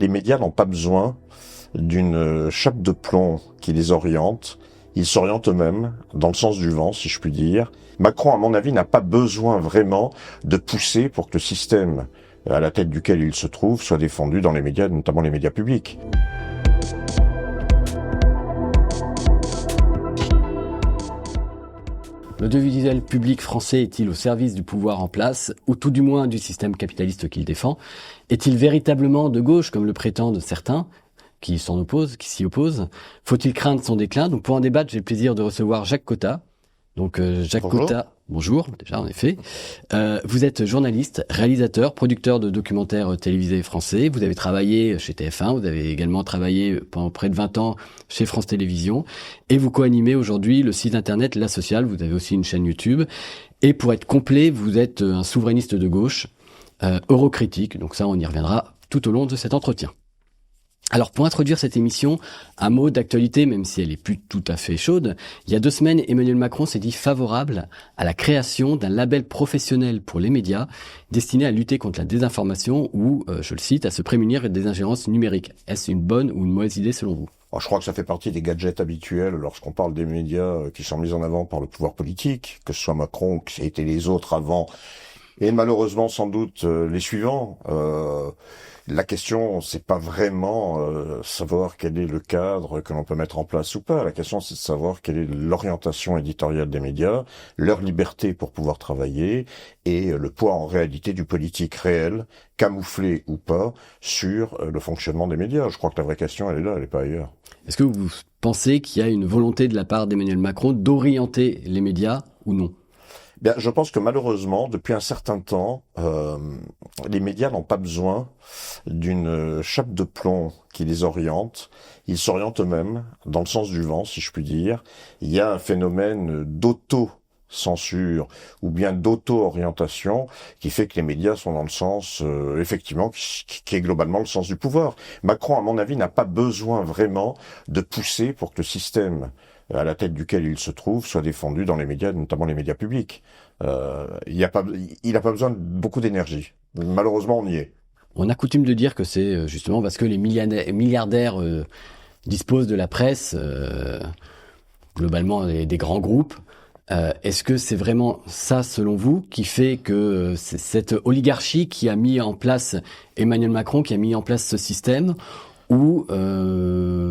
Les médias n'ont pas besoin d'une chape de plomb qui les oriente. Ils s'orientent eux-mêmes, dans le sens du vent, si je puis dire. Macron, à mon avis, n'a pas besoin vraiment de pousser pour que le système à la tête duquel il se trouve soit défendu dans les médias, notamment les médias publics. L'audiovisuel public français est-il au service du pouvoir en place, ou tout du moins du système capitaliste qu'il défend? Est-il véritablement de gauche, comme le prétendent certains qui s'y opposent? Faut-il craindre son déclin? Donc pour en débattre, j'ai le plaisir de recevoir Jacques Cotta. Donc Jacques Bonjour. Cotta, bonjour, déjà en effet. Vous êtes journaliste, réalisateur, producteur de documentaires télévisés français. Vous avez travaillé chez TF1, vous avez également travaillé pendant près de 20 ans chez France Télévisions. Et vous co-animez aujourd'hui le site internet La Sociale. Vous avez aussi une chaîne YouTube. Et pour être complet, vous êtes un souverainiste de gauche, eurocritique. Donc ça, on y reviendra tout au long de cet entretien. Alors pour introduire cette émission, un mot d'actualité, même si elle est plus tout à fait chaude. Il y a 2 semaines, Emmanuel Macron s'est dit favorable à la création d'un label professionnel pour les médias destiné à lutter contre la désinformation ou, je le cite, à se prémunir des ingérences numériques. Est-ce une bonne ou une mauvaise idée selon vous? Je crois que ça fait partie des gadgets habituels lorsqu'on parle des médias qui sont mis en avant par le pouvoir politique, que ce soit Macron ou que ça ait été les autres avant, et malheureusement sans doute les suivants. La question, c'est pas vraiment savoir quel est le cadre que l'on peut mettre en place ou pas. La question, c'est de savoir quelle est l'orientation éditoriale des médias, leur liberté pour pouvoir travailler et le poids en réalité du politique réel, camouflé ou pas, sur le fonctionnement des médias. Je crois que la vraie question, elle est là, elle n'est pas ailleurs. Est-ce que vous pensez qu'il y a une volonté de la part d'Emmanuel Macron d'orienter les médias ou non? Bien, je pense que malheureusement, depuis un certain temps, les médias n'ont pas besoin d'une chape de plomb qui les oriente. Ils s'orientent eux-mêmes, dans le sens du vent, si je puis dire. Il y a un phénomène d'auto-censure ou bien d'auto-orientation qui fait que les médias sont dans le sens, effectivement, qui est globalement le sens du pouvoir. Macron, à mon avis, n'a pas besoin vraiment de pousser pour que le système à la tête duquel il se trouve soit défendu dans les médias, notamment les médias publics. Il n'a pas besoin de beaucoup d'énergie. Malheureusement, on y est. On a coutume de dire que c'est justement parce que les milliardaires disposent de la presse, globalement des grands groupes. Est-ce que c'est vraiment ça, selon vous, qui fait que c'est cette oligarchie qui a mis en place Emmanuel Macron, qui a mis en place ce système, ou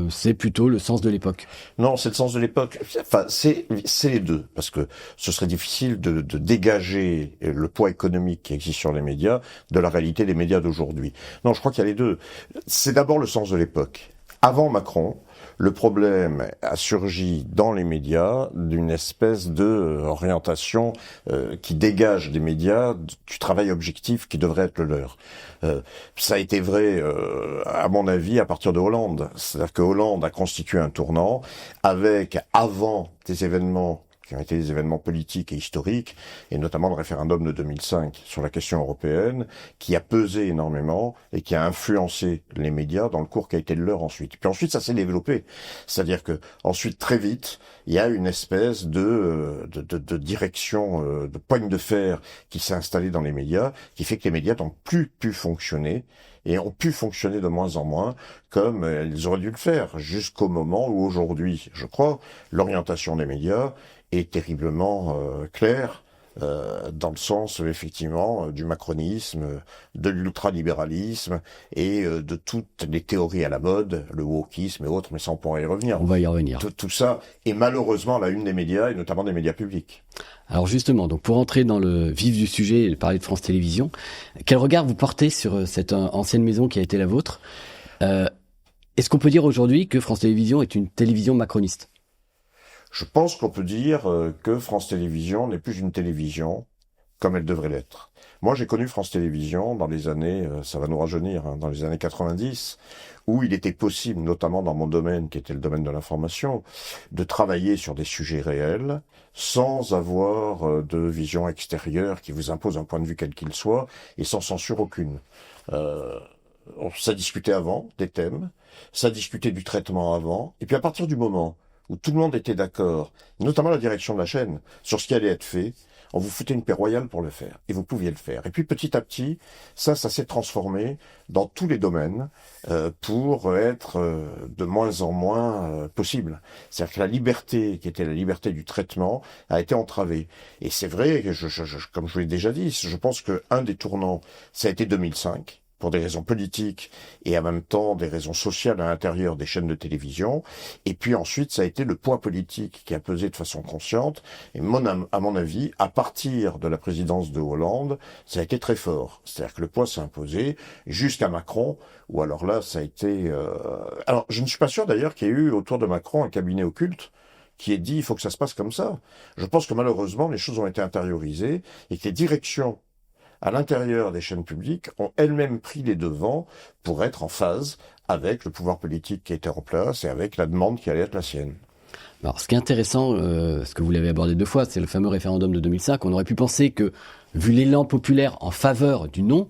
c'est plutôt le sens de l'époque? Non, c'est le sens de l'époque. Enfin, c'est les deux, parce que ce serait difficile de dégager le poids économique qui existe sur les médias de la réalité des médias d'aujourd'hui. Non, je crois qu'il y a les deux. C'est d'abord le sens de l'époque. Avant Macron, le problème a surgi dans les médias d'une espèce de orientation qui dégage des médias du travail objectif qui devrait être le leur. Ça a été vrai, à mon avis, à partir de Hollande. C'est-à-dire que Hollande a constitué un tournant avec, avant des événements qui ont été des événements politiques et historiques, et notamment le référendum de 2005 sur la question européenne, qui a pesé énormément et qui a influencé les médias dans le cours qui a été le leur ensuite. Puis ensuite, ça s'est développé. C'est-à-dire que ensuite, très vite, il y a une espèce de direction, de poigne de fer qui s'est installée dans les médias, qui fait que les médias n'ont plus pu fonctionner et ont pu fonctionner de moins en moins comme ils auraient dû le faire, jusqu'au moment où aujourd'hui, je crois, l'orientation des médias est terriblement claire, dans le sens effectivement du macronisme, de l'ultralibéralisme et de toutes les théories à la mode, le wokisme et autres, mais ça on pourra y revenir. On va y revenir. Tout ça est malheureusement à la une des médias et notamment des médias publics. Alors justement, donc pour entrer dans le vif du sujet et parler de France Télévisions, quel regard vous portez sur cette ancienne maison qui a été la vôtre? Est-ce qu'on peut dire aujourd'hui que France Télévisions est une télévision macroniste? Je pense qu'on peut dire que France Télévisions n'est plus une télévision comme elle devrait l'être. Moi, j'ai connu France Télévisions dans les années, ça va nous rajeunir, dans les années 90, où il était possible, notamment dans mon domaine, qui était le domaine de l'information, de travailler sur des sujets réels, sans avoir de vision extérieure qui vous impose un point de vue quel qu'il soit, et sans censure aucune. Ça discutait avant des thèmes, ça discutait du traitement avant, et puis à partir du moment où tout le monde était d'accord, notamment la direction de la chaîne, sur ce qui allait être fait, on vous foutait une paix royale pour le faire, et vous pouviez le faire. Et puis petit à petit, ça s'est transformé dans tous les domaines pour être de moins en moins possible. C'est-à-dire que la liberté, qui était la liberté du traitement, a été entravée. Et c'est vrai, comme je vous l'ai déjà dit, je pense qu'un des tournants, ça a été 2005, pour des raisons politiques et en même temps des raisons sociales à l'intérieur des chaînes de télévision. Et puis ensuite, ça a été le poids politique qui a pesé de façon consciente. Et à mon avis, à partir de la présidence de Hollande, ça a été très fort. C'est-à-dire que le poids s'est imposé jusqu'à Macron, où alors là, ça a été... Alors, je ne suis pas sûr d'ailleurs qu'il y ait eu autour de Macron un cabinet occulte qui ait dit il faut que ça se passe comme ça. Je pense que malheureusement, les choses ont été intériorisées et que les directions à l'intérieur des chaînes publiques ont elles-mêmes pris les devants pour être en phase avec le pouvoir politique qui était en place et avec la demande qui allait être la sienne. Alors, ce qui est intéressant, ce que vous l'avez abordé 2 fois, c'est le fameux référendum de 2005. On aurait pu penser que, vu l'élan populaire en faveur du non,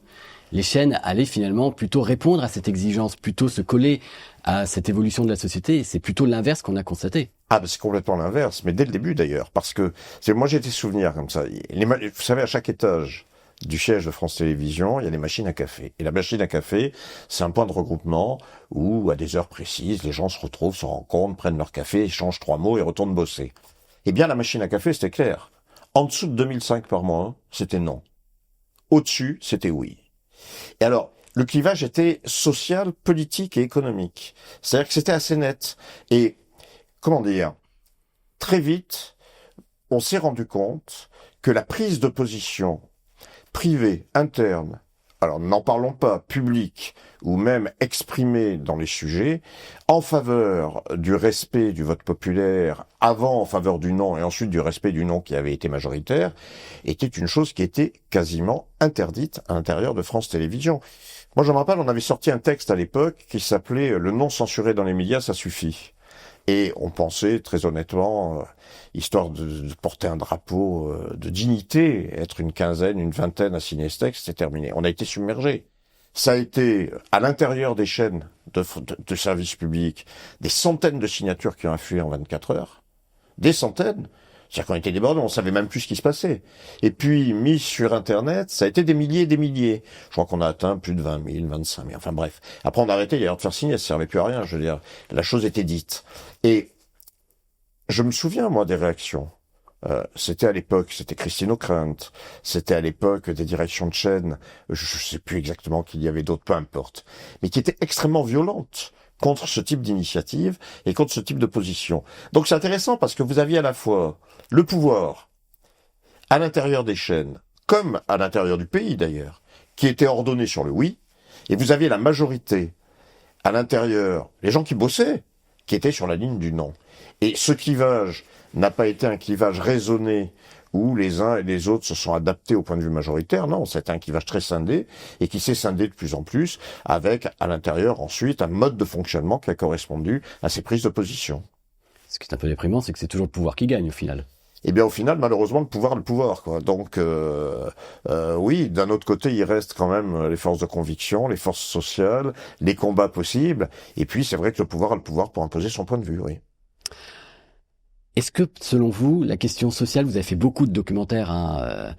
les chaînes allaient finalement plutôt répondre à cette exigence, plutôt se coller à cette évolution de la société. Et c'est plutôt l'inverse qu'on a constaté. Ah, ben c'est complètement l'inverse, mais dès le début d'ailleurs, parce que moi j'ai des souvenirs comme ça. Vous savez, à chaque étage du siège de France Télévisions, il y a des machines à café. Et la machine à café, c'est un point de regroupement où, à des heures précises, les gens se retrouvent, se rencontrent, prennent leur café, échangent 3 mots et retournent bosser. Eh bien, la machine à café, c'était clair. En dessous de 2005 par mois, c'était non. Au-dessus, c'était oui. Et alors, le clivage était social, politique et économique. C'est-à-dire que c'était assez net. Et, comment dire, très vite, on s'est rendu compte que la prise de position privée, interne, alors n'en parlons pas, publique, ou même exprimée dans les sujets, en faveur du respect du vote populaire, avant en faveur du non, et ensuite du respect du non qui avait été majoritaire, était une chose qui était quasiment interdite à l'intérieur de France Télévisions. Moi, je me rappelle, on avait sorti un texte à l'époque qui s'appelait « Le non censuré dans les médias, ça suffit ». Et on pensait, très honnêtement, histoire de porter un drapeau de dignité, être une quinzaine, une vingtaine à signer ce texte, c'est terminé. On a été submergés. Ça a été, à l'intérieur des chaînes de services publics, des centaines de signatures qui ont afflué en 24 heures. Des centaines. C'est-à-dire qu'on était débordés, on savait même plus ce qui se passait. Et puis, mis sur Internet, ça a été des milliers et des milliers. Je crois qu'on a atteint plus de 20 000, 25 000, enfin bref. Après, on a arrêté d'ailleurs de faire signer, ça servait plus à rien, je veux dire. La chose était dite. Et je me souviens, moi, des réactions. C'était à l'époque, c'était Christine O'Krent, c'était à l'époque des directions de chaîne, je sais plus exactement qu'il y avait d'autres, peu importe, mais qui étaient extrêmement violentes contre ce type d'initiative et contre ce type de position. Donc c'est intéressant parce que vous aviez à la fois le pouvoir à l'intérieur des chaînes, comme à l'intérieur du pays d'ailleurs, qui était ordonné sur le oui, et vous aviez la majorité à l'intérieur, les gens qui bossaient, qui étaient sur la ligne du non. Et ce clivage n'a pas été un clivage raisonné où les uns et les autres se sont adaptés au point de vue majoritaire. Non, c'est un clivage très scindé et qui s'est scindé de plus en plus avec, à l'intérieur, ensuite, un mode de fonctionnement qui a correspondu à ces prises de position. Ce qui est un peu déprimant, c'est que c'est toujours le pouvoir qui gagne, au final. Eh bien, au final, malheureusement, le pouvoir, quoi. Donc, oui, d'un autre côté, il reste quand même les forces de conviction, les forces sociales, les combats possibles. Et puis, c'est vrai que le pouvoir a le pouvoir pour imposer son point de vue, oui. Est-ce que, selon vous, la question sociale, vous avez fait beaucoup de documentaires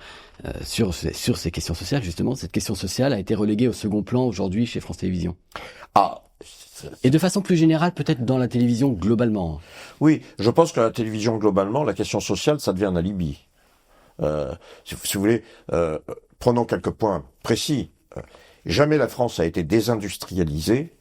sur ces questions sociales, justement, cette question sociale a été reléguée au second plan aujourd'hui chez France Télévisions. Ah. Et de façon plus générale, peut-être dans la télévision globalement. Oui, je pense que la télévision globalement, la question sociale, ça devient un alibi. Si vous voulez, prenons quelques points précis. Jamais la France a été désindustrialisée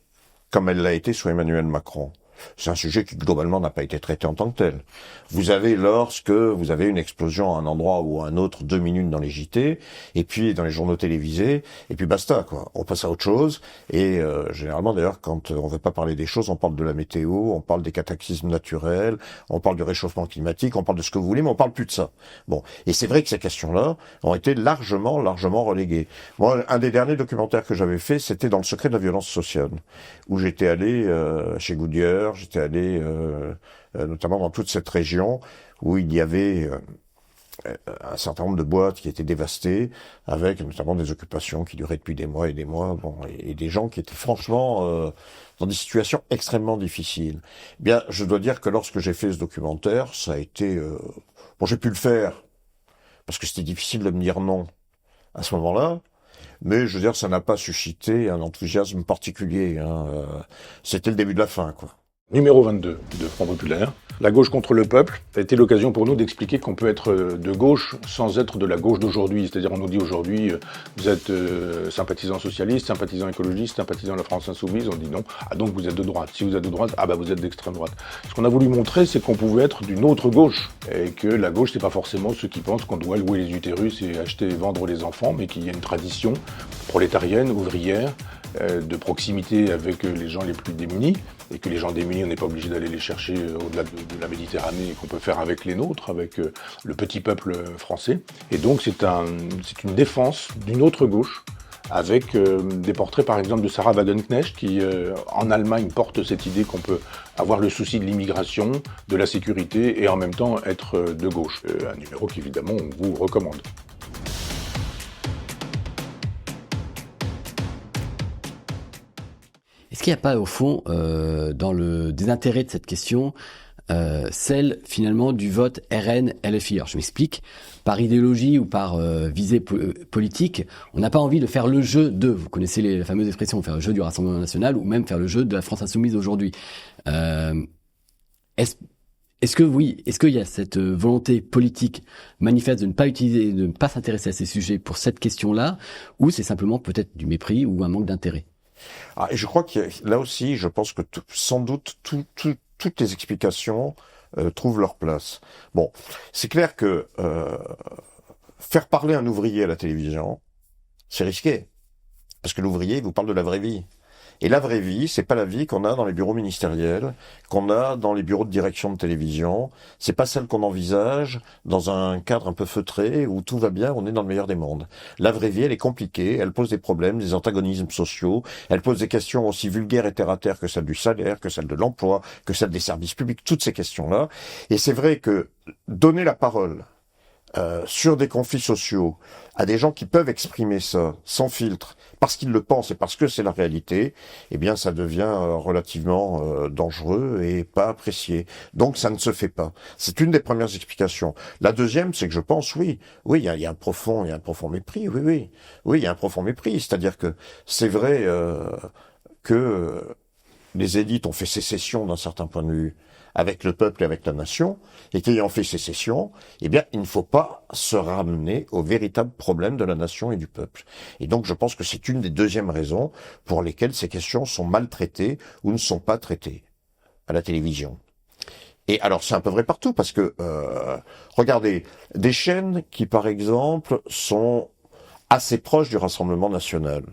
comme elle l'a été sous Emmanuel Macron. C'est un sujet qui globalement n'a pas été traité en tant que tel. Vous avez, lorsque vous avez une explosion à un endroit ou à un autre, 2 minutes dans les JT, et puis dans les journaux télévisés, et puis basta, quoi. On passe à autre chose, et généralement d'ailleurs, quand on veut pas parler des choses, on parle de la météo, on parle des cataclysmes naturels, on parle du réchauffement climatique, on parle de ce que vous voulez, mais on parle plus de ça. Bon, et c'est vrai que ces questions-là ont été largement reléguées. Moi, un des derniers documentaires que j'avais fait, c'était dans le secret de la violence sociale, où j'étais allé chez Goodyear. J'étais allé notamment dans toute cette région où il y avait un certain nombre de boîtes qui étaient dévastées, avec notamment des occupations qui duraient depuis des mois et des mois, bon, et des gens qui étaient franchement dans des situations extrêmement difficiles. Bien, je dois dire que lorsque j'ai fait ce documentaire, ça a été... bon, j'ai pu le faire parce que c'était difficile de me dire non à ce moment-là. Mais je veux dire, ça n'a pas suscité un enthousiasme particulier. C'était le début de la fin, quoi. Numéro 22 de Front Populaire. La gauche contre le peuple a été l'occasion pour nous d'expliquer qu'on peut être de gauche sans être de la gauche d'aujourd'hui. C'est-à-dire, on nous dit aujourd'hui, vous êtes sympathisant socialiste, sympathisant écologiste, sympathisant de la France insoumise. On dit non. Ah, donc vous êtes de droite. Si vous êtes de droite, ah bah vous êtes d'extrême droite. Ce qu'on a voulu montrer, c'est qu'on pouvait être d'une autre gauche. Et que la gauche, c'est pas forcément ceux qui pensent qu'on doit louer les utérus et acheter et vendre les enfants, mais qu'il y a une tradition prolétarienne, ouvrière, de proximité avec les gens les plus démunis, et que les gens démunis, on n'est pas obligé d'aller les chercher au-delà de la Méditerranée, et qu'on peut faire avec les nôtres, avec le petit peuple français. Et donc c'est une défense d'une autre gauche, avec des portraits par exemple de Sarah Wagenknecht, qui en Allemagne porte cette idée qu'on peut avoir le souci de l'immigration, de la sécurité, et en même temps être de gauche. Un numéro qu'évidemment on vous recommande. Est-ce qu'il n'y a pas, au fond, dans le désintérêt de cette question, celle, finalement, du vote RN-LFI? Alors, je m'explique. Par idéologie ou par visée politique, on n'a pas envie de faire le jeu de, vous connaissez la fameuse expression, faire le jeu du Rassemblement national, ou même faire le jeu de la France insoumise aujourd'hui. Est-ce qu'il y a cette volonté politique manifeste de ne pas utiliser, de ne pas s'intéresser à ces sujets pour cette question-là, ou c'est simplement peut-être du mépris ou un manque d'intérêt? Et je crois que là aussi, je pense que sans doute toutes les explications trouvent leur place. Bon, c'est clair que faire parler un ouvrier à la télévision, c'est risqué, parce que l'ouvrier il vous parle de la vraie vie. Et la vraie vie, c'est pas la vie qu'on a dans les bureaux ministériels, qu'on a dans les bureaux de direction de télévision. C'est pas celle qu'on envisage dans un cadre un peu feutré où tout va bien, on est dans le meilleur des mondes. La vraie vie, elle est compliquée, elle pose des problèmes, des antagonismes sociaux, elle pose des questions aussi vulgaires et terre à terre que celle du salaire, que celle de l'emploi, que celle des services publics, toutes ces questions-là. Et c'est vrai que donner la parole sur des conflits sociaux à des gens qui peuvent exprimer ça sans filtre, parce qu'ils le pensent et parce que c'est la réalité, eh bien ça devient relativement dangereux et pas apprécié. Donc ça ne se fait pas. C'est une des premières explications. La deuxième, c'est que je pense, oui, il y a un profond mépris, oui, il y a un profond mépris. C'est-à-dire que c'est vrai que les élites ont fait sécession d'un certain point de vue avec le peuple et avec la nation, et qu'ayant fait sécession, eh bien, il ne faut pas se ramener au véritable problème de la nation et du peuple. Et donc, je pense que c'est une des deuxièmes raisons pour lesquelles ces questions sont mal traitées ou ne sont pas traitées à la télévision. Et alors, c'est un peu vrai partout, parce que, regardez, des chaînes qui, par exemple, sont assez proches du Rassemblement national,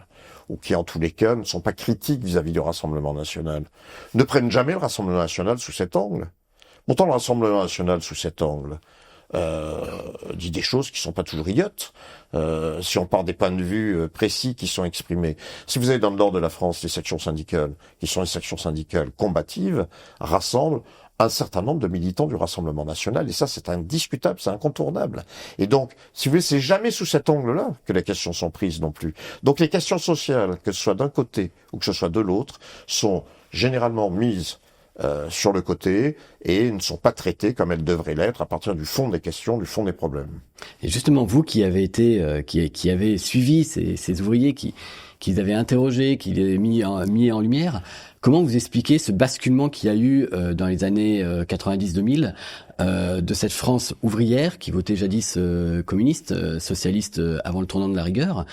ou qui en tous les cas ne sont pas critiques vis-à-vis du Rassemblement national, ne prennent jamais le Rassemblement national sous cet angle. Pourtant, le Rassemblement national sous cet angle dit des choses qui sont pas toujours idiotes, si on part des points de vue précis qui sont exprimés. Si vous avez dans le nord de la France les sections syndicales, qui sont les sections syndicales combatives, rassemblent un certain nombre de militants du Rassemblement national, et ça c'est indiscutable, c'est incontournable. Et donc, si vous voulez, c'est jamais sous cet angle-là que les questions sont prises non plus. Donc les questions sociales, que ce soit d'un côté ou que ce soit de l'autre, sont généralement mises sur le côté et ne sont pas traitées comme elles devraient l'être à partir du fond des questions, du fond des problèmes. Et justement, vous qui avez été, qui avez suivi ces ouvriers, qui avaient interrogé, qui les avaient mis en lumière, comment vous expliquez ce basculement qu'il y a eu dans les années 90-2000 de cette France ouvrière qui votait jadis communiste, socialiste avant le tournant de la rigueur,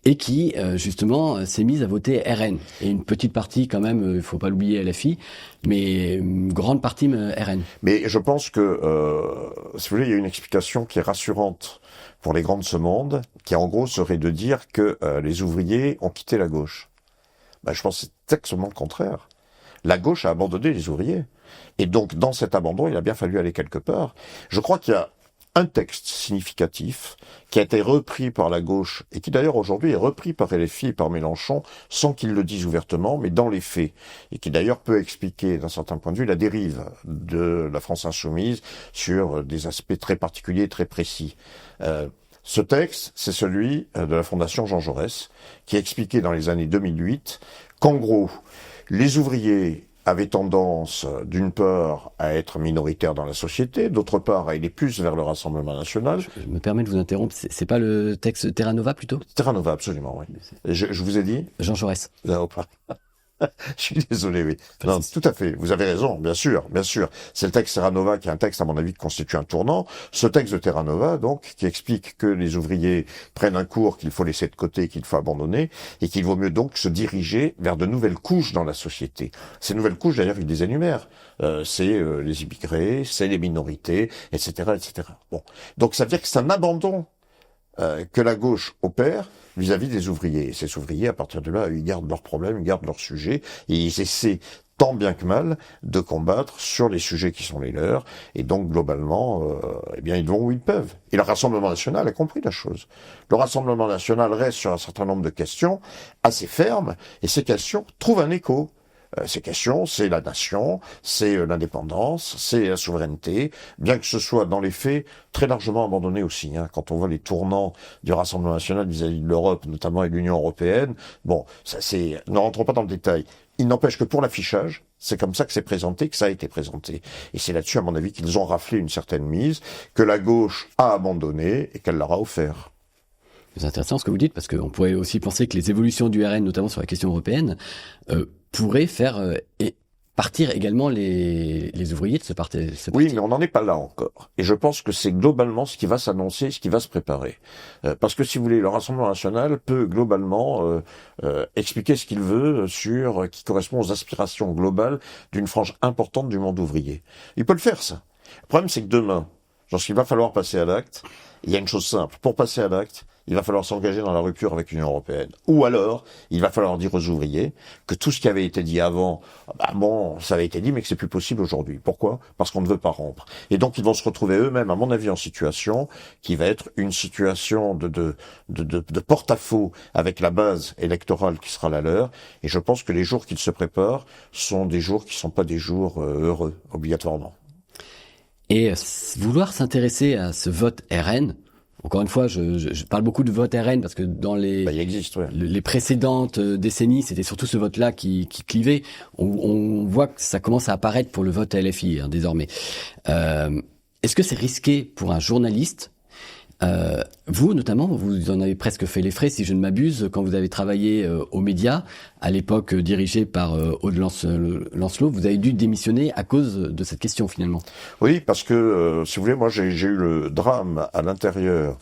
et qui justement s'est mise à voter RN, et une petite partie quand même, il faut pas l'oublier, LFI, mais une grande partie RN. Mais je pense que si vous voulez, il y a une explication qui est rassurante pour les grands de ce monde, qui en gros serait de dire que les ouvriers ont quitté la gauche. Ben, je pense que c'est exactement le contraire. La gauche a abandonné les ouvriers, et donc dans cet abandon, il a bien fallu aller quelque part. Je crois qu'il y a un texte significatif qui a été repris par la gauche et qui d'ailleurs aujourd'hui est repris par LFI et par Mélenchon sans qu'ils le disent ouvertement, mais dans les faits, et qui d'ailleurs peut expliquer d'un certain point de vue la dérive de la France insoumise sur des aspects très particuliers et très précis. Ce texte, c'est celui de la Fondation Jean Jaurès, qui a expliqué dans les années 2008 qu'en gros, les ouvriers avait tendance, d'une part, à être minoritaire dans la société, d'autre part, à aller plus vers le Rassemblement national. Je me permets de vous interrompre, c'est pas le texte Terra Nova plutôt ? Terra Nova, absolument, oui. Je vous ai dit ? Jean Jaurès. Non, pas. Je suis désolé, oui. Non, tout à fait. Vous avez raison, bien sûr, bien sûr. C'est le texte Terra Nova qui est un texte, à mon avis, qui constitue un tournant. Ce texte de Terra Nova, donc, qui explique que les ouvriers prennent un cours qu'il faut laisser de côté, qu'il faut abandonner, et qu'il vaut mieux donc se diriger vers de nouvelles couches dans la société. Ces nouvelles couches, d'ailleurs, il les énumère. C'est les immigrés, c'est les minorités, etc., etc. Bon. Donc, ça veut dire que c'est un abandon que la gauche opère vis-à-vis des ouvriers. Et ces ouvriers, à partir de là, ils gardent leurs problèmes, ils gardent leurs sujets, et ils essaient tant bien que mal de combattre sur les sujets qui sont les leurs, et donc globalement, eh bien ils vont où ils peuvent. Et le Rassemblement national a compris la chose. Le Rassemblement national reste sur un certain nombre de questions assez fermes, et ces questions trouvent un écho. Ces questions, c'est la nation, c'est l'indépendance, c'est la souveraineté, bien que ce soit dans les faits très largement abandonné aussi. Quand on voit les tournants du Rassemblement national vis-à-vis de l'Europe, notamment et de l'Union européenne, bon, ça c'est, ne rentrons pas dans le détail. Il n'empêche que pour l'affichage, c'est comme ça que c'est présenté, que ça a été présenté. Et c'est là-dessus, à mon avis, qu'ils ont raflé une certaine mise, que la gauche a abandonné et qu'elle leur a offert. C'est intéressant ce que vous dites, parce qu'on pourrait aussi penser que les évolutions du RN, notamment sur la question européenne, pourraient faire partir également les ouvriers de ce parti. Oui, mais on n'en est pas là encore. Et je pense que c'est globalement ce qui va s'annoncer, ce qui va se préparer. Parce que si vous voulez, le Rassemblement national peut globalement expliquer ce qu'il veut sur qui correspond aux aspirations globales d'une frange importante du monde ouvrier. Il peut le faire, ça. Le problème, c'est que demain, lorsqu'il va falloir passer à l'acte, il y a une chose simple. Pour passer à l'acte, il va falloir s'engager dans la rupture avec l'Union européenne. Ou alors, il va falloir dire aux ouvriers que tout ce qui avait été dit avant, ça avait été dit, mais que c'est plus possible aujourd'hui. Pourquoi ? Parce qu'on ne veut pas rompre. Et donc, ils vont se retrouver eux-mêmes, à mon avis, en situation qui va être une situation de porte-à-faux avec la base électorale qui sera la leur. Et je pense que les jours qu'ils se préparent sont des jours qui ne sont pas des jours heureux, obligatoirement. Et vouloir s'intéresser à ce vote RN, encore une fois, je parle beaucoup de vote RN parce que dans les les précédentes décennies, c'était surtout ce vote-là qui clivait. On voit que ça commence à apparaître pour le vote LFI désormais. Est-ce que c'est risqué pour un journaliste ? Vous, notamment, vous en avez presque fait les frais, si je ne m'abuse, quand vous avez travaillé aux médias, à l'époque dirigé par Aude Lancelot, vous avez dû démissionner à cause de cette question, finalement. Oui, parce que, si vous voulez, moi, j'ai eu le drame à l'intérieur.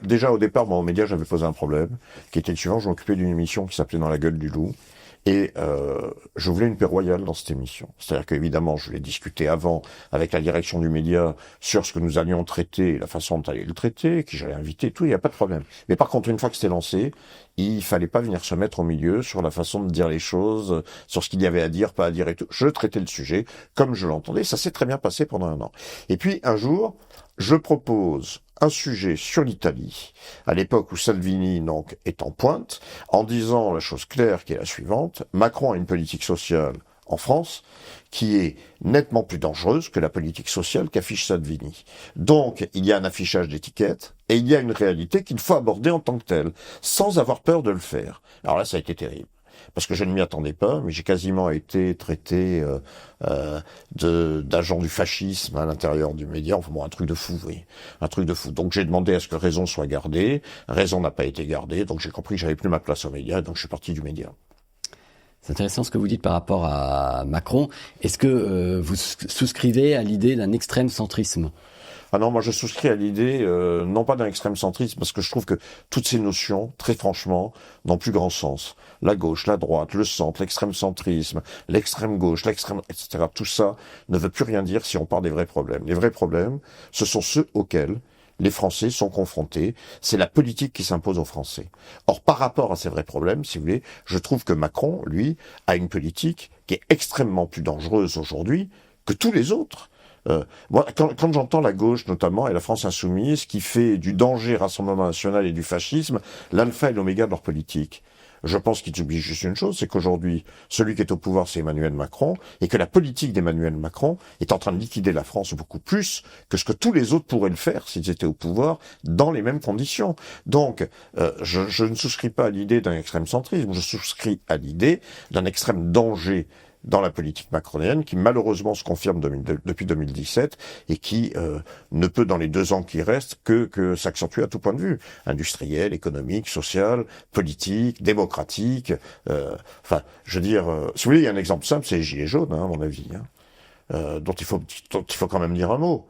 Déjà, au départ, moi, aux médias, j'avais posé un problème, qui était le suivant. Je m'occupais d'une émission qui s'appelait Dans la gueule du loup. Et je voulais une paix royale dans cette émission. C'est-à-dire qu'évidemment, je voulais discuter avant avec la direction du média sur ce que nous allions traiter, la façon dont allait le traiter, qui j'allais inviter, tout, il n'y a pas de problème. Mais par contre, une fois que c'était lancé, il fallait pas venir se mettre au milieu sur la façon de dire les choses, sur ce qu'il y avait à dire, pas à dire et tout. Je traitais le sujet comme je l'entendais. Ça s'est très bien passé pendant un an. Et puis, un jour, je propose un sujet sur l'Italie, à l'époque où Salvini donc est en pointe, en disant la chose claire qui est la suivante: Macron a une politique sociale en France qui est nettement plus dangereuse que la politique sociale qu'affiche Salvini. Donc, il y a un affichage d'étiquette et il y a une réalité qu'il faut aborder en tant que telle, sans avoir peur de le faire. Alors là, ça a été terrible. Parce que je ne m'y attendais pas, mais j'ai quasiment été traité d'agent du fascisme à l'intérieur du média. Enfin bon, un truc de fou, oui. Un truc de fou. Donc j'ai demandé à ce que Raison soit gardée. Raison n'a pas été gardée, donc j'ai compris que j'avais plus ma place aux médias, donc je suis parti du média. C'est intéressant ce que vous dites par rapport à Macron. Est-ce que vous souscrivez à l'idée d'un extrême centrisme ? Ah non, moi je souscris à l'idée, non pas d'un extrême centrisme, parce que je trouve que toutes ces notions, très franchement, n'ont plus grand sens. La gauche, la droite, le centre, l'extrême centrisme, l'extrême gauche, l'extrême, etc. Tout ça ne veut plus rien dire si on parle des vrais problèmes. Les vrais problèmes, ce sont ceux auxquels les Français sont confrontés. C'est la politique qui s'impose aux Français. Or, par rapport à ces vrais problèmes, si vous voulez, je trouve que Macron, lui, a une politique qui est extrêmement plus dangereuse aujourd'hui que tous les autres. Moi, quand j'entends la gauche, notamment, et la France insoumise, qui fait du danger Rassemblement national et du fascisme l'alpha et l'oméga de leur politique, je pense qu'ils oublient juste une chose, c'est qu'aujourd'hui, celui qui est au pouvoir, c'est Emmanuel Macron, et que la politique d'Emmanuel Macron est en train de liquider la France beaucoup plus que ce que tous les autres pourraient le faire s'ils étaient au pouvoir dans les mêmes conditions. Donc, je ne souscris pas à l'idée d'un extrême centrisme, je souscris à l'idée d'un extrême danger dans la politique macronienne, qui malheureusement se confirme depuis 2017 et qui ne peut, dans les 2 ans qui restent, que s'accentuer à tout point de vue, industriel, économique, social, politique, démocratique. Enfin, je veux dire, si vous voulez, il y a un exemple simple, c'est les Gilets jaunes, à mon avis, dont il faut quand même dire un mot.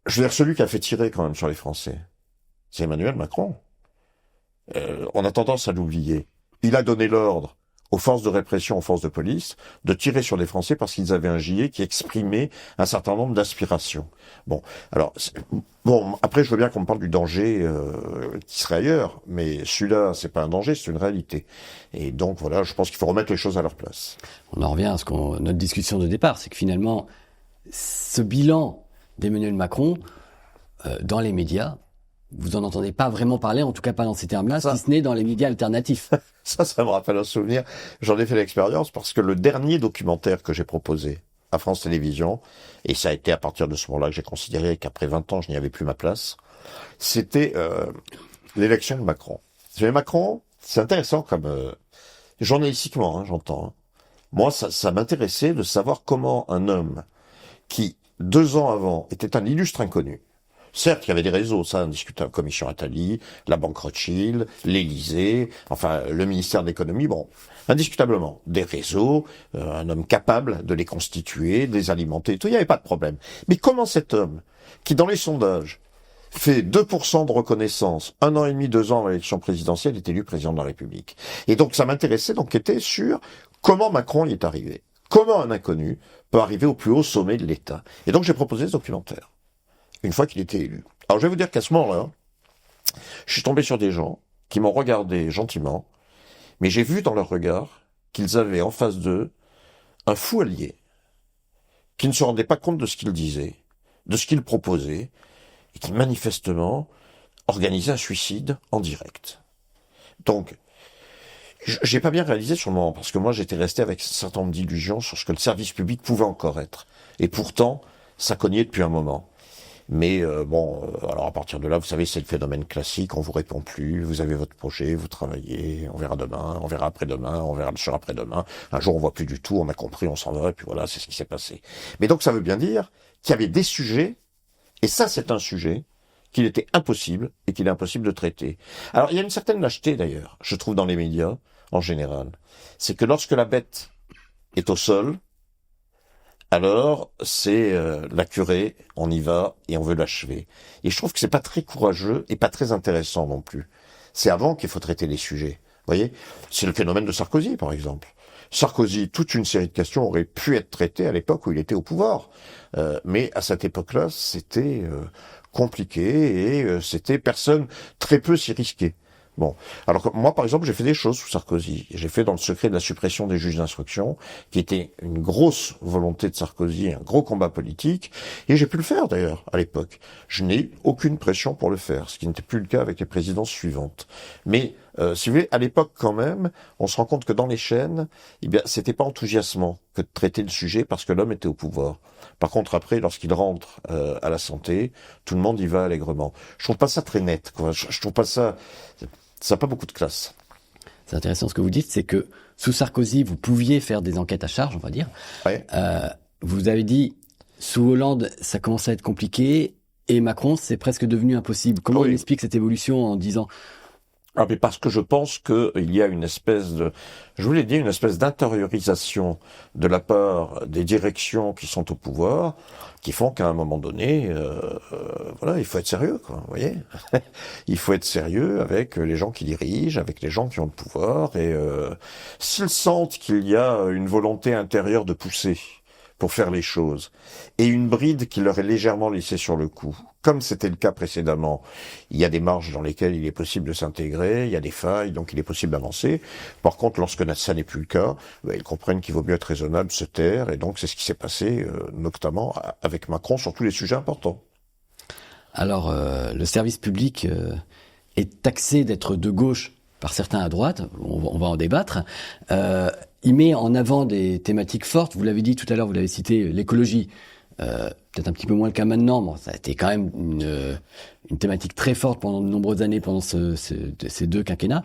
Je veux dire, celui qui a fait tirer quand même sur les Français, c'est Emmanuel Macron. On a tendance à l'oublier. Il a donné l'ordre aux forces de répression, aux forces de police, de tirer sur les Français parce qu'ils avaient un gilet qui exprimait un certain nombre d'aspirations. Bon, alors, après, je veux bien qu'on me parle du danger qui serait ailleurs, mais celui-là, c'est pas un danger, c'est une réalité. Et donc, voilà, je pense qu'il faut remettre les choses à leur place. On en revient à notre discussion de départ, c'est que finalement, ce bilan d'Emmanuel Macron, dans les médias, vous en entendez pas vraiment parler, en tout cas pas dans ces termes-là, si ce n'est dans les médias alternatifs. Ça me rappelle un souvenir. J'en ai fait l'expérience parce que le dernier documentaire que j'ai proposé à France Télévisions, et ça a été à partir de ce moment-là que j'ai considéré qu'après 20 ans, je n'y avais plus ma place, c'était l'élection de Macron. Macron, c'est intéressant comme journalistiquement, j'entends. Moi, ça m'intéressait de savoir comment un homme qui, 2 ans avant, était un illustre inconnu. Certes, il y avait des réseaux, ça, indiscutable, Commission Attali, la Banque Rothschild, l'Élysée, enfin, le ministère de l'Économie, bon, indiscutablement, des réseaux, un homme capable de les constituer, de les alimenter, tout, il n'y avait pas de problème. Mais comment cet homme, qui dans les sondages fait 2% de reconnaissance, 1 an et demi, 2 ans avant l'élection présidentielle, est élu président de la République. Et donc, ça m'intéressait d'enquêter sur comment Macron y est arrivé. Comment un inconnu peut arriver au plus haut sommet de l'État. Et donc, j'ai proposé ce documentaire, une fois qu'il était élu. Alors, je vais vous dire qu'à ce moment-là, je suis tombé sur des gens qui m'ont regardé gentiment, mais j'ai vu dans leur regard qu'ils avaient en face d'eux un fou allié, qui ne se rendait pas compte de ce qu'il disait, de ce qu'il proposait, et qui manifestement organisait un suicide en direct. Donc, j'ai pas bien réalisé sur le moment, parce que moi j'étais resté avec un certain nombre d'illusions sur ce que le service public pouvait encore être. Et pourtant, ça cognait depuis un moment. Mais alors à partir de là, vous savez, c'est le phénomène classique, on vous répond plus, vous avez votre projet, vous travaillez, on verra demain, on verra après-demain, on verra le soir après-demain, un jour on voit plus du tout, on a compris, on s'en va, et puis voilà, c'est ce qui s'est passé. Mais donc ça veut bien dire qu'il y avait des sujets, et ça c'est un sujet, qu'il était impossible, et qu'il est impossible de traiter. Alors il y a une certaine lâcheté d'ailleurs, je trouve dans les médias, en général. C'est que lorsque la bête est au sol, alors c'est la curée, on y va et on veut l'achever. Et je trouve que c'est pas très courageux et pas très intéressant non plus. C'est avant qu'il faut traiter les sujets. Vous voyez, c'est le phénomène de Sarkozy par exemple. Sarkozy, toute une série de questions auraient pu être traitées à l'époque où il était au pouvoir. Mais à cette époque-là, c'était compliqué et très peu s'y risquait. Bon, alors moi par exemple j'ai fait des choses sous Sarkozy. J'ai fait dans le secret de la suppression des juges d'instruction, qui était une grosse volonté de Sarkozy, un gros combat politique, et j'ai pu le faire d'ailleurs à l'époque. Je n'ai aucune pression pour le faire, ce qui n'était plus le cas avec les présidences suivantes. Mais si vous voulez, à l'époque quand même, on se rend compte que dans les chaînes, eh bien c'était pas enthousiasmant que de traiter le sujet parce que l'homme était au pouvoir. Par contre après, lorsqu'il rentre à la santé, tout le monde y va allègrement. Je trouve pas ça très net, quoi. Je trouve pas ça. Ça n'a pas beaucoup de classe. C'est intéressant ce que vous dites, c'est que sous Sarkozy, vous pouviez faire des enquêtes à charge, on va dire. Ouais. Vous avez dit, sous Hollande, ça commençait à être compliqué, et Macron, c'est presque devenu impossible. Comment il explique cette évolution en disant... Ah, mais parce que je pense qu'il y a une espèce d'intériorisation de la part des directions qui sont au pouvoir, qui font qu'à un moment donné, il faut être sérieux, quoi, vous voyez. Il faut être sérieux avec les gens qui dirigent, avec les gens qui ont le pouvoir, et s'ils sentent qu'il y a une volonté intérieure de pousser pour faire les choses, et une bride qui leur est légèrement laissée sur le coup, comme c'était le cas précédemment, il y a des marges dans lesquelles il est possible de s'intégrer, il y a des failles, donc il est possible d'avancer. Par contre, lorsque ça n'est plus le cas, ils comprennent qu'il vaut mieux être raisonnable, se taire, et donc c'est ce qui s'est passé, notamment avec Macron, sur tous les sujets importants. Alors, le service public est taxé d'être de gauche par certains à droite, on va en débattre. Il met en avant des thématiques fortes, vous l'avez dit tout à l'heure, vous l'avez cité, l'écologie. Peut-être un petit peu moins le cas maintenant. Bon, ça a été quand même une thématique très forte pendant de nombreuses années, pendant ces 2 quinquennats.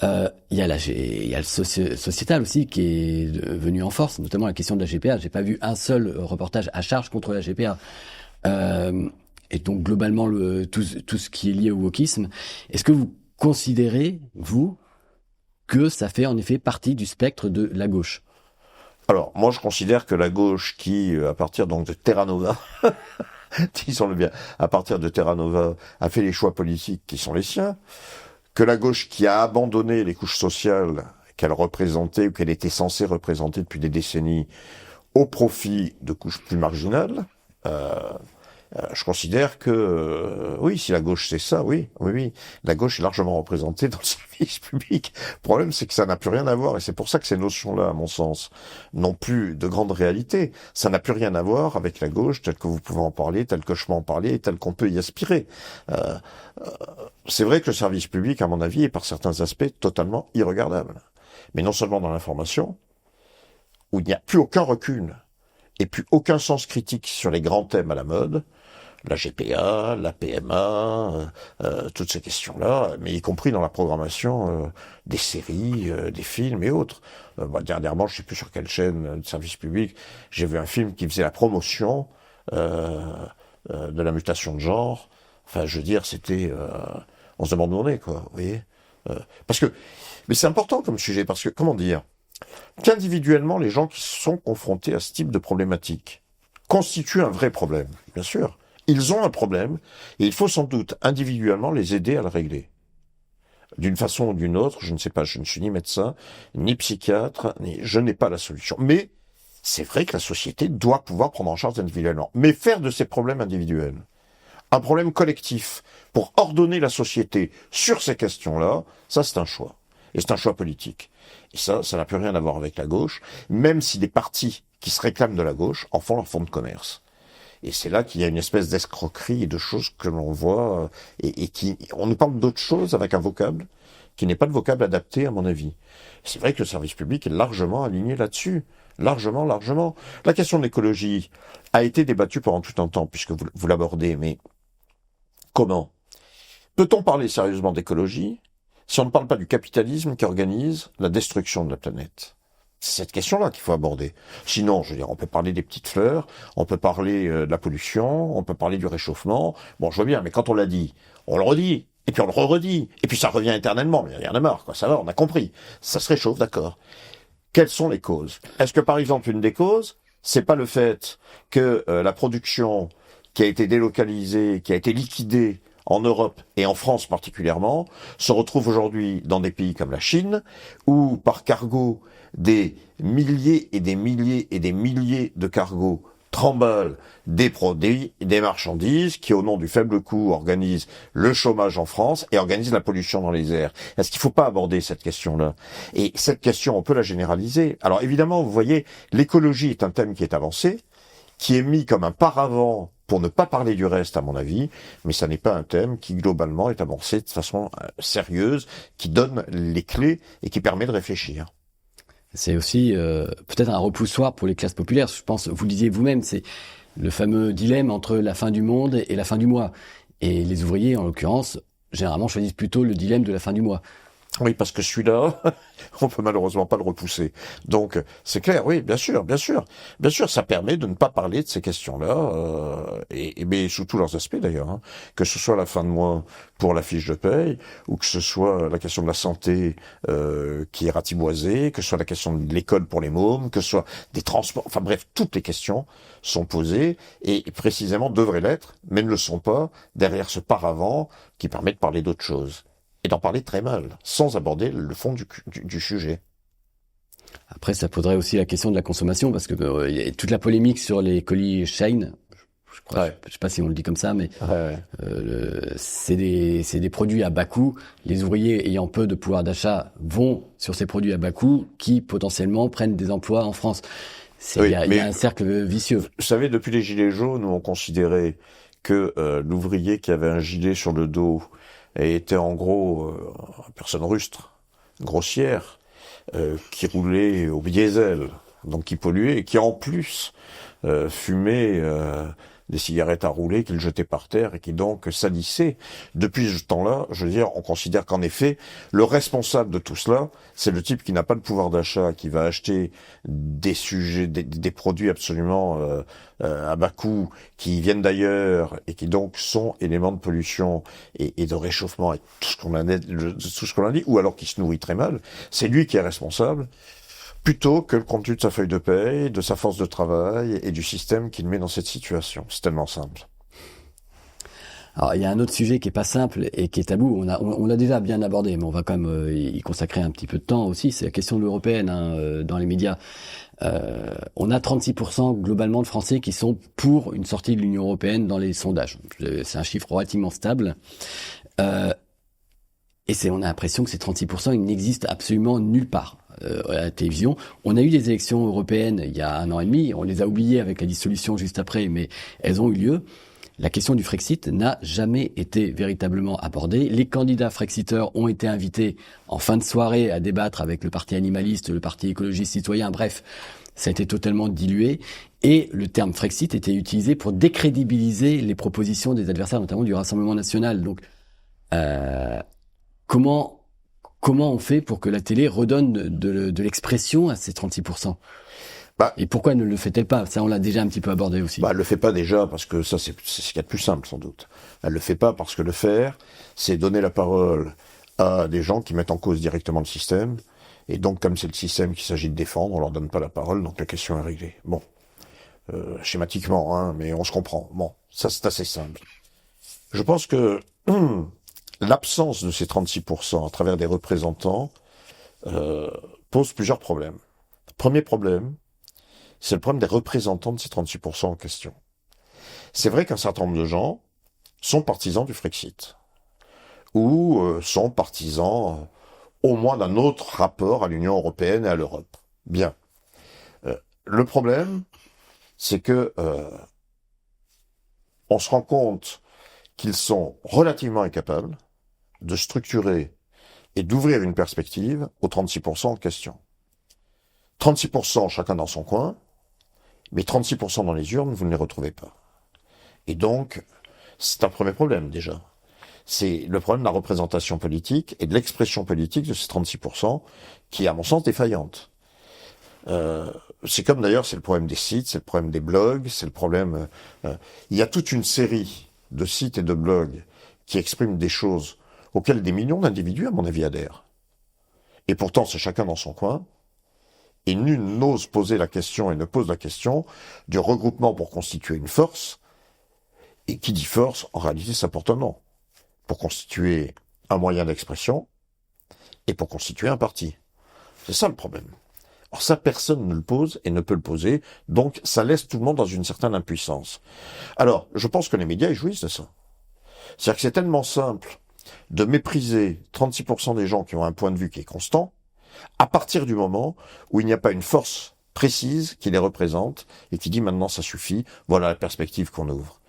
Il y a le sociétal aussi qui est venu en force, notamment la question de la GPA. J'ai pas vu un seul reportage à charge contre la GPA. Et donc globalement tout ce qui est lié au wokisme. Est-ce que vous considérez, vous, que ça fait en effet partie du spectre de la gauche? Alors, moi, je considère que la gauche qui, à partir donc de Terra Nova, disons-le bien, à partir de Terra Nova, a fait les choix politiques qui sont les siens, que la gauche qui a abandonné les couches sociales qu'elle représentait ou qu'elle était censée représenter depuis des décennies au profit de couches plus marginales, je considère que, oui, si la gauche c'est ça, oui, la gauche est largement représentée dans le service public. Le problème, c'est que ça n'a plus rien à voir, et c'est pour ça que ces notions-là, à mon sens, n'ont plus de grande réalité. Ça n'a plus rien à voir avec la gauche telle que vous pouvez en parler, telle que je peux en parler, et telle qu'on peut y aspirer. C'est vrai que le service public, à mon avis, est par certains aspects totalement irregardable. Mais non seulement dans l'information, où il n'y a plus aucun recul, et plus aucun sens critique sur les grands thèmes à la mode, la GPA, la PMA, toutes ces questions-là, mais y compris dans la programmation des séries, des films et autres. Dernièrement, je sais plus sur quelle chaîne de service public, j'ai vu un film qui faisait la promotion de la mutation de genre. Enfin, je veux dire, c'était... on se demande où on est, quoi, vous voyez. Parce que... Mais c'est important comme sujet, parce que, comment dire, qu'individuellement, les gens qui sont confrontés à ce type de problématique constituent un vrai problème, bien sûr. Ils ont un problème, et il faut sans doute individuellement les aider à le régler. D'une façon ou d'une autre, je ne sais pas, je ne suis ni médecin, ni psychiatre, je n'ai pas la solution. Mais c'est vrai que la société doit pouvoir prendre en charge individuellement. Mais faire de ces problèmes individuels un problème collectif pour ordonner la société sur ces questions-là, ça c'est un choix. Et c'est un choix politique. Et ça n'a plus rien à voir avec la gauche, même si des partis qui se réclament de la gauche en font leur fonds de commerce. Et c'est là qu'il y a une espèce d'escroquerie et de choses que l'on voit, et qui, on nous parle d'autre chose avec un vocable qui n'est pas le vocable adapté à mon avis. C'est vrai que le service public est largement aligné là-dessus. Largement. La question de l'écologie a été débattue pendant tout un temps, puisque vous l'abordez, mais comment? Peut-on parler sérieusement d'écologie si on ne parle pas du capitalisme qui organise la destruction de la planète? C'est cette question-là qu'il faut aborder. Sinon, je veux dire, on peut parler des petites fleurs, on peut parler de la pollution, on peut parler du réchauffement. Bon, je vois bien, mais quand on l'a dit, on le redit, et puis on le redit, et puis ça revient éternellement. Mais il y en a marre, quoi. Ça va, on a compris. Ça se réchauffe, d'accord. Quelles sont les causes? Est-ce que, par exemple, une des causes, c'est pas le fait que la production qui a été délocalisée, qui a été liquidée en Europe et en France particulièrement, se retrouve aujourd'hui dans des pays comme la Chine, où par cargo, des milliers et des milliers et des milliers de cargos tremballent des produits, des marchandises qui, au nom du faible coût, organisent le chômage en France et organisent la pollution dans les airs. Est-ce qu'il ne faut pas aborder cette question-là? Et cette question, on peut la généraliser. Alors évidemment, vous voyez, l'écologie est un thème qui est avancé, qui est mis comme un paravent pour ne pas parler du reste, à mon avis, mais ça n'est pas un thème qui, globalement, est avancé de façon sérieuse, qui donne les clés et qui permet de réfléchir. C'est aussi peut-être un repoussoir pour les classes populaires. Je pense, vous le disiez vous-même, c'est le fameux dilemme entre la fin du monde et la fin du mois. Et les ouvriers, en l'occurrence, généralement choisissent plutôt le dilemme de la fin du mois. Oui, parce que celui-là, on peut malheureusement pas le repousser. Donc, c'est clair, oui, bien sûr, ça permet de ne pas parler de ces questions-là, mais sous tous leurs aspects d'ailleurs, hein. Que ce soit la fin de mois pour la fiche de paye, ou que ce soit la question de la santé qui est ratiboisée, que ce soit la question de l'école pour les mômes, que ce soit des transports, enfin bref, toutes les questions sont posées et précisément devraient l'être, mais ne le sont pas derrière ce paravent qui permet de parler d'autre chose. Et d'en parler très mal, sans aborder le fond du sujet. Après, ça poserait aussi la question de la consommation, parce que y a toute la polémique sur les colis Shein, je crois, ouais. Je sais pas si on le dit comme ça, mais ouais. C'est des produits à bas coût. Les ouvriers ayant peu de pouvoir d'achat vont sur ces produits à bas coût qui potentiellement prennent des emplois en France. Il y a un cercle vicieux. Vous savez, depuis les Gilets jaunes, on considérait que l'ouvrier qui avait un gilet sur le dos et était en gros une personne rustre, grossière, qui roulait au diesel, donc qui polluait et qui en plus fumait des cigarettes à rouler qu'il jetait par terre et qui donc salissait. Depuis ce temps-là, je veux dire, on considère qu'en effet, le responsable de tout cela, c'est le type qui n'a pas de pouvoir d'achat, qui va acheter des produits absolument à bas coût, qui viennent d'ailleurs et qui donc sont éléments de pollution et de réchauffement et tout ce qu'on a dit, ou alors qui se nourrit très mal. C'est lui qui est responsable, plutôt que le contenu de sa feuille de paye, de sa force de travail et du système qui le met dans cette situation. C'est tellement simple. Alors, il y a un autre sujet qui est pas simple et qui est tabou. On l'a déjà bien abordé, mais on va quand même y consacrer un petit peu de temps aussi. C'est la question de l'européenne dans les médias. On a 36% globalement de Français qui sont pour une sortie de l'Union européenne dans les sondages. C'est un chiffre relativement stable. Et on a l'impression que ces 36%, ils n'existent absolument nulle part à la télévision. On a eu des élections européennes il y a 1 an et demi. On les a oubliées avec la dissolution juste après, mais elles ont eu lieu. La question du Frexit n'a jamais été véritablement abordée. Les candidats frexiteurs ont été invités en fin de soirée à débattre avec le parti animaliste, le parti écologiste citoyen, bref, ça a été totalement dilué. Et le terme Frexit était utilisé pour décrédibiliser les propositions des adversaires, notamment du Rassemblement national. Donc, comment on fait pour que la télé redonne de l'expression à ces 36%? Et pourquoi ne le fait-elle pas? Ça, on l'a déjà un petit peu abordé aussi. Elle le fait pas déjà parce que ça, c'est ce qu'il y a de plus simple, sans doute. Elle le fait pas parce que le faire, c'est donner la parole à des gens qui mettent en cause directement le système. Et donc, comme c'est le système qu'il s'agit de défendre, on leur donne pas la parole, donc la question est réglée. Bon. Schématiquement, mais on se comprend. Bon. Ça, c'est assez simple. Je pense que, l'absence de ces 36% à travers des représentants, pose plusieurs problèmes. Premier problème, c'est le problème des représentants de ces 36% en question. C'est vrai qu'un certain nombre de gens sont partisans du Frexit, ou sont partisans au moins d'un autre rapport à l'Union européenne et à l'Europe. Bien. Le problème, c'est que on se rend compte qu'ils sont relativement incapables de structurer et d'ouvrir une perspective aux 36% en question. 36% chacun dans son coin, mais 36% dans les urnes, vous ne les retrouvez pas. Et donc, c'est un premier problème déjà. C'est le problème de la représentation politique et de l'expression politique de ces 36% qui est, à mon sens, défaillante. C'est comme d'ailleurs, c'est le problème des sites, c'est le problème des blogs, c'est le problème... il y a toute une série de sites et de blogs qui expriment des choses auxquelles des millions d'individus, à mon avis, adhèrent. Et pourtant, c'est chacun dans son coin. Et nul n'ose poser la question et ne pose la question du regroupement pour constituer une force. Et qui dit force, en réalité, ça porte un nom. Pour constituer un moyen d'expression et pour constituer un parti. C'est ça le problème. Or ça, personne ne le pose et ne peut le poser, donc ça laisse tout le monde dans une certaine impuissance. Alors, je pense que les médias, ils jouissent de ça. C'est-à-dire que c'est tellement simple de mépriser 36% des gens qui ont un point de vue qui est constant, à partir du moment où il n'y a pas une force précise qui les représente et qui dit maintenant ça suffit, voilà la perspective qu'on ouvre.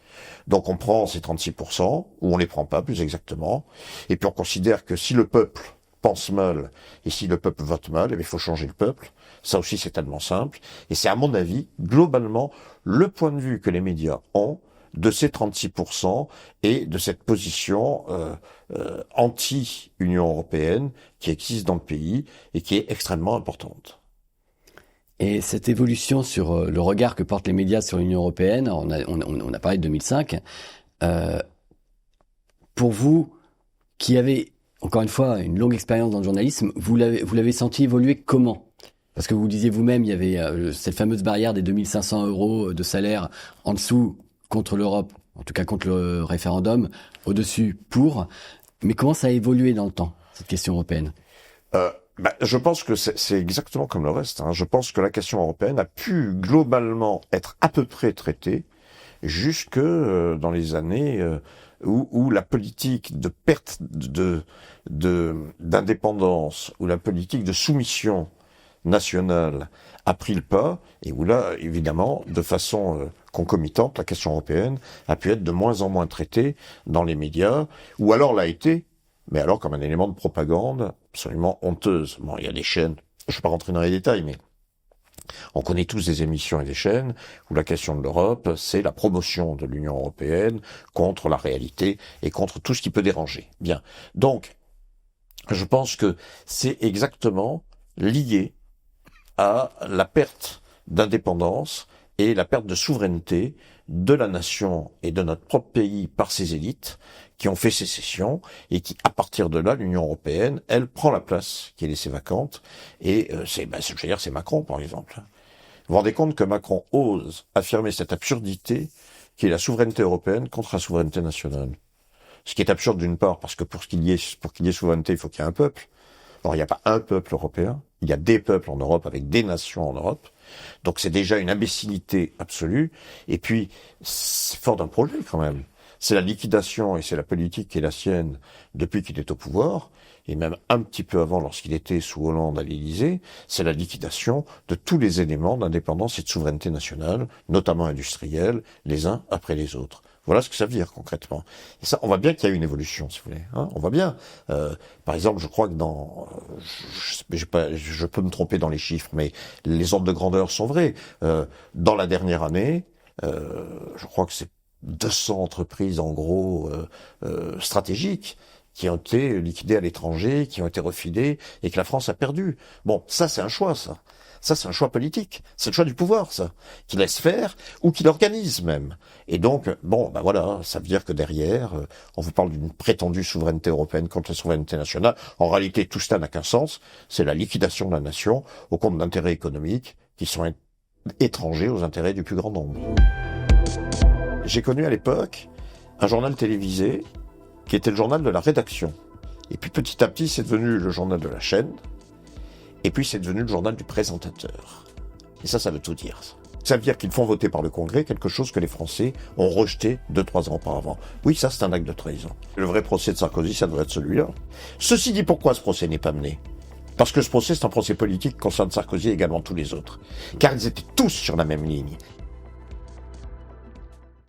Donc on prend ces 36%, ou on les prend pas plus exactement, et puis on considère que si le peuple pense mal et si le peuple vote mal, il faut changer le peuple. Ça aussi c'est tellement simple, et c'est à mon avis globalement le point de vue que les médias ont de ces 36% et de cette position anti-Union européenne qui existe dans le pays et qui est extrêmement importante. Et cette évolution sur le regard que portent les médias sur l'Union européenne, on a parlé de 2005, pour vous, qui avez, encore une fois, une longue expérience dans le journalisme, vous l'avez senti évoluer comment ? Parce que vous disiez vous-même, il y avait cette fameuse barrière des 2500 € de salaire en dessous contre l'Europe, en tout cas contre le référendum, au-dessus pour. Mais comment ça a évolué dans le temps, cette question européenne ? Je pense que c'est exactement comme le reste. Je pense que la question européenne a pu globalement être à peu près traitée jusque dans les années où la politique de perte d'indépendance, où la politique de soumission nationale a pris le pas, et où là, évidemment, de façon concomitante, la question européenne a pu être de moins en moins traitée dans les médias, ou alors l'a été, mais alors comme un élément de propagande absolument honteuse. Bon, il y a des chaînes, je ne vais pas rentrer dans les détails, mais On connaît tous des émissions et des chaînes où la question de l'Europe, c'est la promotion de l'Union européenne contre la réalité et contre tout ce qui peut déranger. Bien. Donc, je pense que c'est exactement lié à la perte d'indépendance et la perte de souveraineté de la nation et de notre propre pays par ces élites qui ont fait sécession et qui, à partir de là, l'Union européenne, elle prend la place qui est laissée vacante. Et c'est Macron, par exemple. Vous vous rendez compte que Macron ose affirmer cette absurdité qui est la souveraineté européenne contre la souveraineté nationale. Ce qui est absurde d'une part, parce que pour qu'il y ait souveraineté, il faut qu'il y ait un peuple. Or, il n'y a pas un peuple européen, il y a des peuples en Europe avec des nations en Europe. Donc c'est déjà une imbécilité absolue. Et puis, c'est fort d'un projet quand même. C'est la liquidation et c'est la politique qui est la sienne depuis qu'il est au pouvoir, et même un petit peu avant lorsqu'il était sous Hollande à l'Élysée, c'est la liquidation de tous les éléments d'indépendance et de souveraineté nationale, notamment industrielle, les uns après les autres. Voilà ce que ça veut dire concrètement. Et ça, on voit bien qu'il y a eu une évolution, si vous voulez. Hein, on voit bien. Par exemple, je crois que je peux me tromper dans les chiffres, mais les ordres de grandeur sont vrais. Dans la dernière année, je crois que c'est 200 entreprises en gros stratégiques qui ont été liquidées à l'étranger, qui ont été refilées et que la France a perdu. Bon, ça c'est un choix, ça. Ça, c'est un choix politique. C'est le choix du pouvoir, ça. Qui laisse faire ou qui l'organise même. Et donc, bon, ben voilà, ça veut dire que derrière, on vous parle d'une prétendue souveraineté européenne contre la souveraineté nationale. En réalité, tout cela n'a qu'un sens. C'est la liquidation de la nation au compte d'intérêts économiques qui sont étrangers aux intérêts du plus grand nombre. J'ai connu à l'époque un journal télévisé qui était le journal de la rédaction. Et puis petit à petit, c'est devenu le journal de la chaîne. Et puis c'est devenu le journal du présentateur. Et ça veut tout dire. Ça veut dire qu'ils font voter par le Congrès quelque chose que les Français ont rejeté 2-3 ans auparavant. Oui, ça c'est un acte de trahison. Le vrai procès de Sarkozy, ça devrait être celui-là. Ceci dit, pourquoi ce procès n'est pas mené ? Parce que ce procès, c'est un procès politique qui concerne Sarkozy et également tous les autres. Car ils étaient tous sur la même ligne.